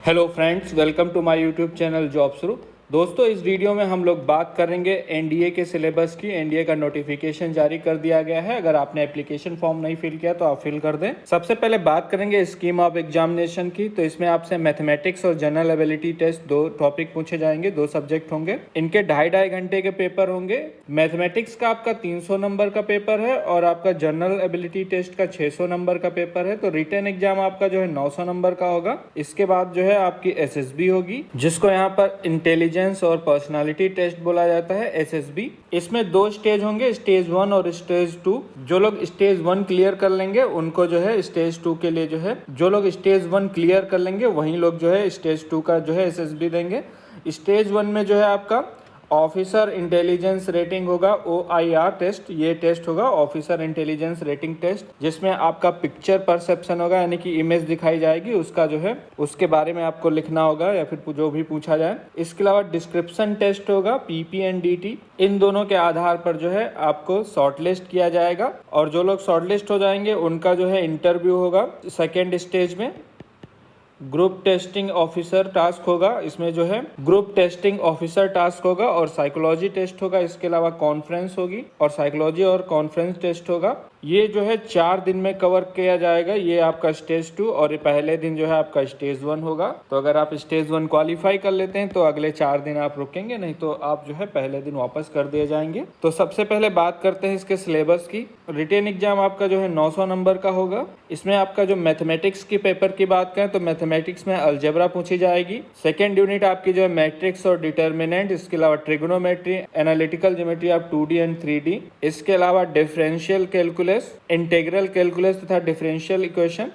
Hello friends, welcome to my YouTube channel job शुरू। दोस्तों, इस वीडियो में हम लोग बात करेंगे एनडीए के सिलेबस की। एनडीए का नोटिफिकेशन जारी कर दिया गया है। अगर आपने एप्लीकेशन फॉर्म नहीं फिल किया तो आप फिल कर दें। सबसे पहले बात करेंगे स्कीम ऑफ एग्जामिनेशन की। तो इसमें आपसे मैथमेटिक्स और जनरल एबिलिटी टेस्ट दो टॉपिक पूछे जाएंगे, दो सब्जेक्ट होंगे। इनके ढाई घंटे के पेपर होंगे। मैथमेटिक्स का आपका 300 नंबर का पेपर है और आपका जनरल एबिलिटी टेस्ट का 600 नंबर का पेपर है। तो रिटन एग्जाम आपका जो है 900 नंबर का होगा। इसके बाद जो है आपकी एसएसबी होगी, जिसको यहाँ पर इंटेलिजेंस और पर्सनालिटी टेस्ट बोला जाता है, एसएसबी। इसमें दो स्टेज होंगे, स्टेज 1 और स्टेज 2। जो लोग स्टेज 1 क्लियर कर लेंगे उनको जो है स्टेज 2 के लिए जो है, जो लोग स्टेज 1 क्लियर कर लेंगे वही लोग जो है स्टेज 2 का जो है एसएसबी देंगे। स्टेज 1 में जो है आपका ऑफिसर इंटेलिजेंस रेटिंग होगा, OIR टेस्ट। ये टेस्ट होगा ऑफिसर इंटेलिजेंस रेटिंग टेस्ट, जिसमें आपका पिक्चर परसेप्शन होगा, यानी कि इमेज दिखाई जाएगी, उसका जो है उसके बारे में आपको लिखना होगा या फिर जो भी पूछा जाए। इसके अलावा डिस्क्रिप्शन टेस्ट होगा, PP एंड DT। इन दोनों के आधार पर जो है आपको शॉर्टलिस्ट किया जाएगा और जो लोग शॉर्टलिस्ट हो जाएंगे उनका जो है इंटरव्यू होगा सेकेंड स्टेज में। ग्रुप टेस्टिंग ऑफिसर टास्क होगा, इसमें जो है ग्रुप टेस्टिंग ऑफिसर टास्क होगा और साइकोलॉजी टेस्ट होगा। इसके अलावा कॉन्फ्रेंस होगी और साइकोलॉजी और कॉन्फ्रेंस टेस्ट होगा। ये जो है 4 दिन में कवर किया जाएगा। ये आपका स्टेज 2 और ये पहले दिन जो है आपका स्टेज 1 होगा। तो अगर आप स्टेज 1 क्वालिफाई कर लेते हैं तो अगले 4 दिन आप रुकेंगे, नहीं तो आप जो है पहले दिन वापस कर दिए जाएंगे। तो सबसे पहले बात करते हैं इसके सिलेबस की। रिटेन एग्जाम आपका जो है 900 नंबर का होगा। इसमें आपका जो मैथमेटिक्स की पेपर की बात करें तो मैथमेटिक्स में अलजेब्रा पूछी जाएगी। सेकेंड यूनिट आपकी जो है मैट्रिक्स और डिटर्मिनेंट। इसके अलावा ट्रिग्नोमेट्री, एनालिटिकल ज्योमेट्री आप 2D एंड 3D। इसके अलावा डिफरेंशियल कैलकुलस, इंटीग्रल कैलकुलस तथा डिफरेंशियल इक्वेशन,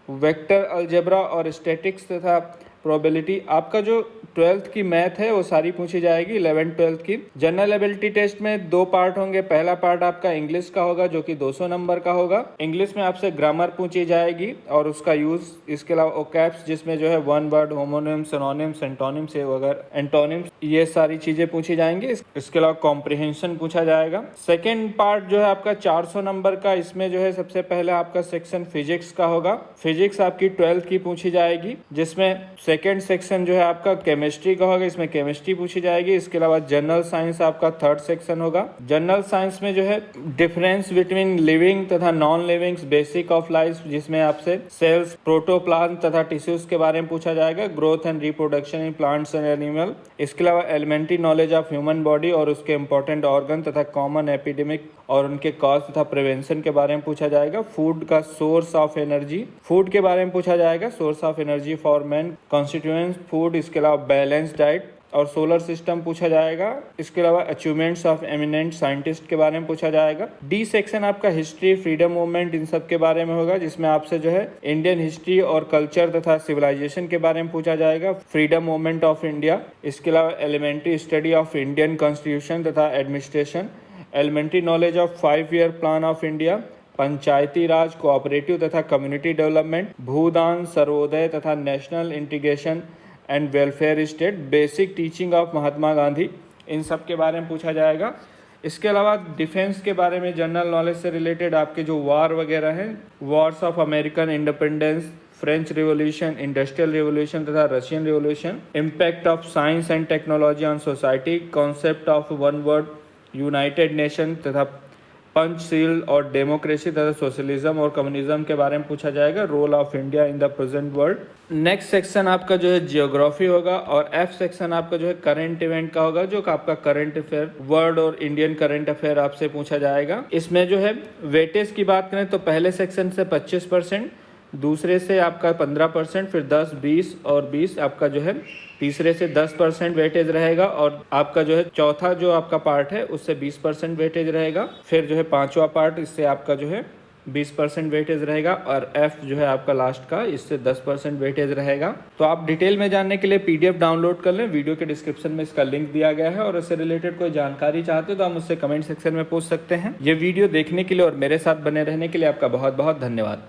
वेक्टर अलजेब्रा और स्टैटिक्स तथा प्रोबेबिलिटी। आपका जो 12th की मैथ है वो सारी पूछी जाएगी, 11th 12th की। जनरल एबिलिटी टेस्ट में 2 पार्ट होंगे। पहला पार्ट आपका इंग्लिश का होगा जो कि 200 नंबर का होगा। इंग्लिश में आपसे ग्रामर पूछी जाएगी और उसका यूज। इसके अलावा ओकैब्स, जिसमें जो है one word, homonyms, synonyms, antonyms वगैरह, एंटोनिम्स, ये सारी चीजें पूछी जाएंगी। इसके अलावा कॉम्प्रिहेंशन पूछा जाएगा। सेकेंड पार्ट जो है आपका 400 नंबर का। इसमें जो है सबसे पहले आपका सेक्शन फिजिक्स का होगा। फिजिक्स आपकी 12th की पूछी जाएगी, जिसमें सेकेंड सेक्शन जो है आपका केमिस्ट्री का होगा। इसमें केमिस्ट्री पूछी जाएगी। इसके अलावा जनरल साइंस आपका 3rd सेक्शन होगा। जनरल साइंस में जो है डिफरेंस बिटवीन लिविंग तथा non living, basic of life, जिसमें आपसे सेल्स, प्रोटोप्लाज्म तथा टिश्यूज के बारे में पूछा जाएगा। Growth and reproduction in plants and animal. इसके अलावा elementary knowledge of human body और उसके इंपॉर्टेंट ऑर्गन तथा कॉमन एपिडेमिक और उनके कॉज तथा प्रिवेंशन के बारे में पूछा जाएगा। फूड का सोर्स ऑफ एनर्जी, फूड के बारे में पूछा जाएगा। Source of energy for man, constituents food. इसके अलावा बैलेंस डाइट और सोलर सिस्टम पूछा जाएगा। इसके अलावा अचीवमेंट्स ऑफ एमिनेंट साइंटिस्ट के बारे में पूछा जाएगा। डी सेक्शन आपका हिस्ट्री, फ्रीडम मूवमेंट, इन सब के बारे में होगा, जिसमें आपसे जो है इंडियन हिस्ट्री और कल्चर तथा सिविलाइजेशन के बारे में पूछा जाएगा। Freedom movement of India. इसके अलावा elementary study of Indian constitution तथा administration, elementary knowledge of 5-year plan of India, Panchayati Raj, cooperative तथा कम्युनिटी डेवलपमेंट, भूदान, सर्वोदय तथा national integration and welfare state, basic teaching of Mahatma Gandhi, इन सब के बारे में पूछा जाएगा। इसके अलावा डिफेंस के बारे में जनरल नॉलेज से रिलेटेड आपके जो वार वगैरह हैं, wars of American independence, French revolution, industrial revolution तथा Russian revolution, impact of science and technology on society, concept of one world, United Nation तथा पंचशील और डेमोक्रेसी तथा सोशलिज्म और कम्युनिज्म के बारे में पूछा जाएगा। Role of India in the present world. Next section आपका जो है जियोग्राफी होगा और F सेक्शन आपका जो है करंट इवेंट का होगा, जो आपका करंट अफेयर, वर्ल्ड और इंडियन करंट अफेयर आपसे पूछा जाएगा। इसमें जो है वेटेज की बात करें तो पहले सेक्शन से 25%, दूसरे से आपका 15%, फिर 10, 20 और 20 आपका जो है तीसरे से 10% वेटेज रहेगा और आपका जो है चौथा जो आपका पार्ट है उससे 20% वेटेज रहेगा। फिर जो है 5वां पार्ट, इससे आपका जो है 20% वेटेज रहेगा और F जो है आपका लास्ट का, इससे 10% वेटेज रहेगा। तो आप डिटेल में जानने के लिए PDF डाउनलोड कर लें। वीडियो के डिस्क्रिप्शन में इसका लिंक दिया गया है और इससे रिलेटेड कोई जानकारी चाहते हो तो आप मुझसे कमेंट सेक्शन में पूछ सकते हैं। ये वीडियो देखने के लिए और मेरे साथ बने रहने के लिए आपका बहुत बहुत धन्यवाद।